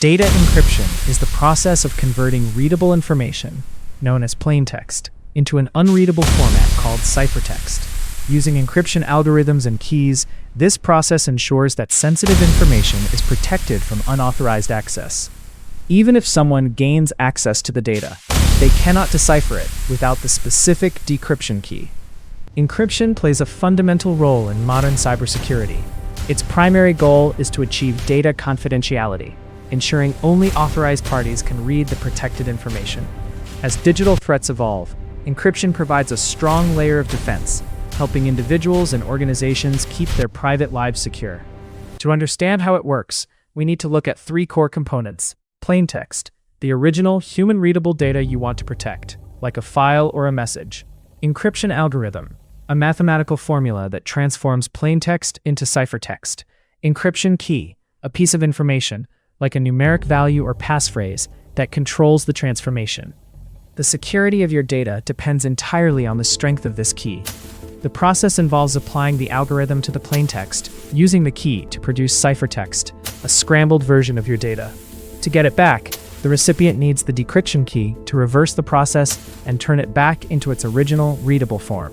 Data encryption is the process of converting readable information, known as plaintext, into an unreadable format called ciphertext. Using encryption algorithms and keys, this process ensures that sensitive information is protected from unauthorized access. Even if someone gains access to the data, they cannot decipher it without the specific decryption key. Encryption plays a fundamental role in modern cybersecurity. Its primary goal is to achieve data confidentiality, ensuring only authorized parties can read the protected information. As digital threats evolve, encryption provides a strong layer of defense, helping individuals and organizations keep their private lives secure. To understand how it works, we need to look at three core components. Plaintext, the original human-readable data you want to protect, like a file or a message. Encryption algorithm, a mathematical formula that transforms plaintext into ciphertext. Encryption key, a piece of information, like a numeric value or passphrase, that controls the transformation. The security of your data depends entirely on the strength of this key. The process involves applying the algorithm to the plaintext, using the key to produce ciphertext, a scrambled version of your data. To get it back, the recipient needs the decryption key to reverse the process and turn it back into its original readable form.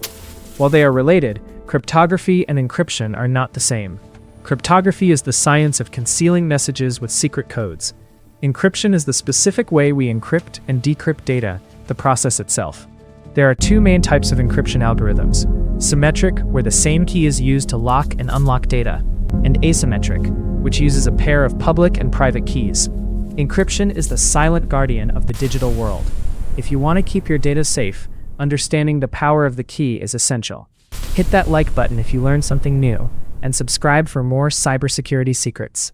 While they are related, cryptography and encryption are not the same. Cryptography is the science of concealing messages with secret codes. Encryption is the specific way we encrypt and decrypt data, the process itself. There are two main types of encryption algorithms: symmetric, where the same key is used to lock and unlock data, and asymmetric, which uses a pair of public and private keys. Encryption is the silent guardian of the digital world. If you want to keep your data safe, understanding the power of the key is essential. Hit that like button if you learned something new, and subscribe for more cybersecurity secrets.